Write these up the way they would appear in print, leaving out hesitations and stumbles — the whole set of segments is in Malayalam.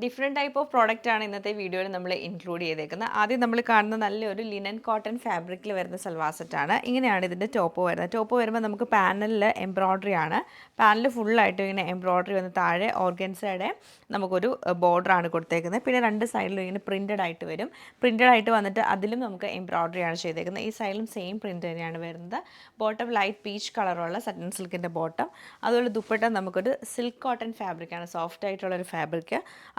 ഡിഫറെൻറ്റ് ടൈപ്പ് ഓഫ് പ്രോഡക്റ്റ് ആണ് ഇന്നത്തെ വീഡിയോയിൽ നമ്മൾ ഇൻക്ലൂഡ് ചെയ്തേക്കുന്നത്. ആദ്യം നമ്മൾ കാണുന്ന നല്ലൊരു ലിനൻ കോട്ടൺ ഫാബ്രിക്കിൽ വരുന്ന സൽവാർ സെറ്റാണ്. ഇങ്ങനെയാണ് ഇതിൻ്റെ ടോപ്പ് വരുന്നത്. ടോപ്പ് വരുമ്പോൾ നമുക്ക് പാനലിൽ എംബ്രോയ്ഡറി ആണ്. പാനൽ ഫുള്ളായിട്ട് ഇങ്ങനെ എംബ്രോയ്ഡറി വന്ന് താഴെ ഓർഗൻസയുടെ നമുക്കൊരു ബോർഡറാണ് കൊടുത്തേക്കുന്നത്. പിന്നെ രണ്ട് സൈഡിലും ഇങ്ങനെ പ്രിൻറ്റഡ് ആയിട്ട് വരും. പ്രിൻറ്റഡ് ആയിട്ട് വന്നിട്ട് അതിലും നമുക്ക് എംബ്രോയ്ഡറി ആണ് ചെയ്തേക്കുന്നത്. ഈ സൈഡിലും സെയിം പ്രിൻറ്റ് തന്നെയാണ് വരുന്നത്. ബോട്ടം ലൈറ്റ് പീച്ച് കളറുള്ള സറ്റൻ സിൽക്കിൻ്റെ ബോട്ടം. അതുപോലെ ദുപ്പട്ട നമുക്കൊരു സിൽക്ക് കോട്ടൺ ഫാബ്രിക്കാണ്, സോഫ്റ്റ് ആയിട്ടുള്ളൊരു ഫാബ്രിക്.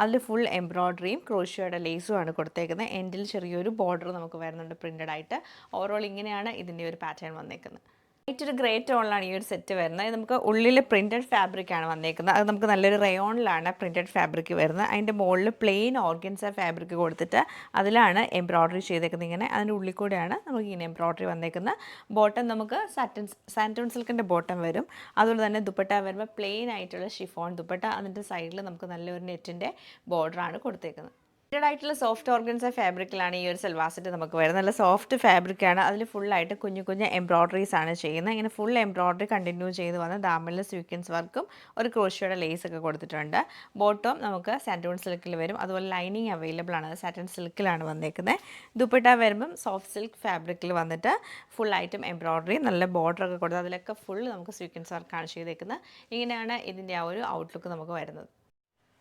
അതിൽ ഫുൾ എംബ്രോയ്ഡറിയും ക്രോഷ്യയുടെ ലേസുമാണ് കൊടുത്തേക്കുന്നത്. എൻഡിൽ ചെറിയൊരു ബോർഡർ നമുക്ക് വരുന്നുണ്ട് പ്രിൻറ്റഡ് ആയിട്ട്. ഓവറോൾ ഇങ്ങനെയാണ് ഇതിൻ്റെ ഒരു പാറ്റേൺ വന്നേക്കുന്നത്. ഒരു ഗ്രേ ടോണിലാണ് ഈ ഒരു സെറ്റ് വരുന്നത്. നമുക്ക് ഉള്ളിൽ പ്രിൻറ്റഡ് ഫാബ്രിക്കാണ് വന്നേക്കുന്നത്. അത് നമുക്ക് നല്ലൊരു റയോണിലാണ് പ്രിൻറ്റഡ് ഫാബ്രിക് വരുന്നത്. അതിൻ്റെ മുകളിൽ പ്ലെയിൻ ഓർഗൻസ ഫാബ്രിക് കൊടുത്തിട്ട് അതിലാണ് എംബ്രോയ്ഡറി ചെയ്തേക്കുന്നത്. ഇങ്ങനെ അതിൻ്റെ ഉള്ളിൽ കൂടെയാണ് നമുക്ക് ഇങ്ങനെ എംബ്രോയ്ഡറി വന്നേക്കുന്നത്. ബോട്ടം നമുക്ക് സാൻറ്റൂൺ സിൽക്കിൻ്റെ ബോട്ടം വരും. അതുപോലെ തന്നെ ദുപ്പട്ട വരുമ്പോൾ പ്ലെയിൻ ആയിട്ടുള്ള ഷിഫോൺ ദുപ്പട്ട. അതിൻ്റെ സൈഡിൽ നമുക്ക് നല്ലൊരു നെറ്റിൻ്റെ ബോർഡറാണ് കൊടുത്തേക്കുന്നത്. ആയിട്ടുള്ള സോഫ്റ്റ് ഓർഗൻസ ഫാബ്രിക്കിലാണ് ഈ ഒരു സൽവാർ സെറ്റ് നമുക്ക് വരുന്നത്. നല്ല സോഫ്റ്റ് ഫാബ്രിക്കാണ്. അതിൽ ഫുള്ളായിട്ട് കുഞ്ഞു കുഞ്ഞു എംബ്രോയ്ഡറീസ് ആണ് ചെയ്യുന്നത്. ഇങ്ങനെ ഫുൾ എംബ്രോയ്ഡറി കണ്ടിന്യൂ ചെയ്ത് വന്ന് ദാമനിൽ സ്വീക്വൻസ് വർക്കും ഒരു ക്രോഷ്യയുടെ ലേസ് ഒക്കെ കൊടുത്തിട്ടുണ്ട്. ബോട്ടം നമുക്ക് സാൻറ്റൂൺ സിൽക്കിൽ വരും. അതുപോലെ ലൈനിങ് അവൈലബിൾ ആണ്. അത് സാറ്റൻ സിൽക്കിലാണ് വന്നേക്കുന്നത്. ദുപ്പട്ട വരുമ്പം സോഫ്റ്റ് സിൽക്ക് ഫാബ്രിക്കിൽ വന്നിട്ട് ഫുൾ ഐറ്റം എംബ്രോയ്ഡറി നല്ല ബോർഡറൊക്കെ കൊടുത്ത് അതിലൊക്കെ ഫുൾ നമുക്ക് സ്വീക്വൻസ് വർക്കാണ് ചെയ്തേക്കുന്നത്. ഇങ്ങനെയാണ് ഇതിൻ്റെ ആ ഒരു ഔട്ട്ലുക്ക് നമുക്ക് വരുന്നത്.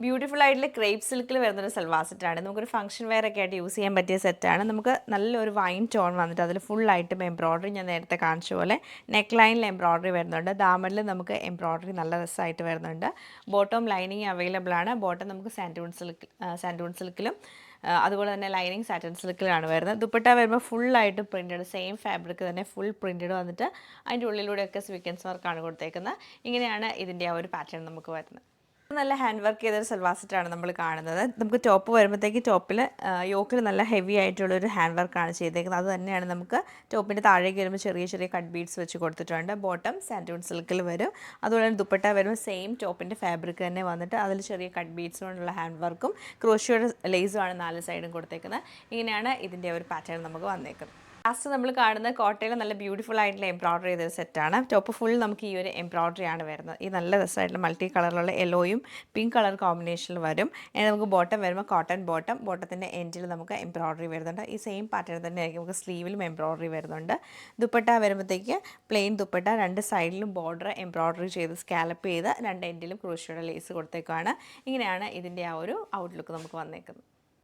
ബ്യൂട്ടിഫുൾ ആയിട്ടുള്ള ക്രേപ്പ് സിൽക്കിൽ വരുന്നൊരു സൽവാർ സെറ്റാണ്. നമുക്കൊരു ഫംഗ്ഷൻ വെയർ ഒക്കെ ആയിട്ട് യൂസ് ചെയ്യാൻ പറ്റിയ സെറ്റാണ്. നമുക്ക് നല്ലൊരു വൈൻ ടോൺ വന്നിട്ട് അതിൽ ഫുള്ളായിട്ടും എംബ്രോയ്ഡറി ഞാൻ നേരത്തെ കാണിച്ച പോലെ നെക്ക് ലൈനിൽ എംബ്രോയ്ഡറി വരുന്നുണ്ട്. ദാമനിൽ നമുക്ക് എംബ്രോയ്ഡറി നല്ല രസമായിട്ട് വരുന്നുണ്ട്. ബോട്ടം ലൈനിങ് അവൈലബിൾ ആണ്. ബോട്ടം നമുക്ക് സാൻറ്റൂൺ സിൽക്കിലും അതുപോലെ തന്നെ ലൈനിങ് സാറ്റൻ സിൽക്കിലാണ് വരുന്നത്. ദുപ്പട്ട വരുമ്പോൾ ഫുള്ളായിട്ട് പ്രിൻറ്റഡ് സെയിം ഫാബ്രിക് തന്നെ ഫുൾ പ്രിൻറ്റഡ് വന്നിട്ട് അതിൻ്റെ ഉള്ളിലൂടെയൊക്കെ സ്വീക്വൻസ് വർക്കാണ് കൊടുത്തേക്കുന്നത്. ഇങ്ങനെയാണ് ഇതിൻ്റെ ആ ഒരു പാറ്റേൺ നമുക്ക് വരുന്നത്. നല്ല ഹാൻഡ് വർക്ക് ചെയ്തൊരു സൽവാർ സെറ്റാണ് നമ്മൾ കാണുന്നത്. നമുക്ക് ടോപ്പ് വരുമ്പോഴത്തേക്ക് ടോപ്പിൽ യോക്കിൽ നല്ല ഹെവി ആയിട്ടുള്ളൊരു ഹാൻഡ് വർക്കാണ് ചെയ്തേക്കുന്നത്. അത് തന്നെയാണ് നമുക്ക് ടോപ്പിൻ്റെ താഴേക്ക് വരുമ്പോൾ ചെറിയ ചെറിയ കട്ട് ബീഡ്സ് വെച്ച് കൊടുത്തിട്ടുണ്ട്. ബോട്ടം സാൻറ്റൂൺ സിൽക്കിൽ വരും. അതുപോലെ തന്നെ ദുപ്പട്ട വരുമ്പോൾ സെയിം ടോപ്പിൻ്റെ ഫാബ്രിക് തന്നെ വന്നിട്ട് അതിൽ ചെറിയ കട്ട് ബീഡ്സ് കൊണ്ടുള്ള ഹാൻഡ് വർക്കും ക്രോഷ്യയുടെ ലേസുമാണ് നാല് സൈഡും കൊടുത്തേക്കുന്നത്. ഇങ്ങനെയാണ് ഇതിൻ്റെ ഒരു പാറ്റേൺ നമുക്ക് വന്നേക്കുന്നത്. ലാസ്റ്റ് നമ്മൾ കാണുന്ന കോട്ടയിൽ നല്ല ബ്യൂട്ടിഫുൾ ആയിട്ടുള്ള എംബ്രോയ്ഡറി ചെയ്തൊരു സെറ്റാണ്. ടോപ്പ് ഫുൾ നമുക്ക് ഈ ഒരു എംബ്രോയ്ഡറി ആണ് വരുന്നത്. ഈ നല്ല രസമായിട്ടുള്ള മൾട്ടി കളറിലുള്ള യെല്ലോയും പിങ്ക് കളർ കോമ്പിനേഷനിൽ വരും. നമുക്ക് ബോട്ടം വരുമ്പോൾ കോട്ടൺ ബോട്ടം. ബോട്ടത്തിൻ്റെ എൻഡിൽ നമുക്ക് എംബ്രോയ്ഡറി വരുന്നുണ്ട്. ഈ സെയിം പാറ്റേൺ തന്നെ ആയിരിക്കും നമുക്ക് സ്ലീവിലും എംബ്രോയ്ഡറി വരുന്നുണ്ട്. ദുപ്പട്ട വരുമ്പോഴത്തേക്ക് പ്ലെയിൻ ദുപ്പട്ട, രണ്ട് സൈഡിലും ബോർഡർ എംബ്രോയ്ഡറി ചെയ്ത് സ്കാലപ്പ് ചെയ്ത് രണ്ട് എൻഡിലും ക്രോഷ്യയുടെ ലേസ് കൊടുത്തേക്കാണ്. ഇങ്ങനെയാണ് ഇതിൻ്റെ ആ ഒരു ഔട്ട്ലുക്ക് നമുക്ക് വന്നേക്കുന്നത്.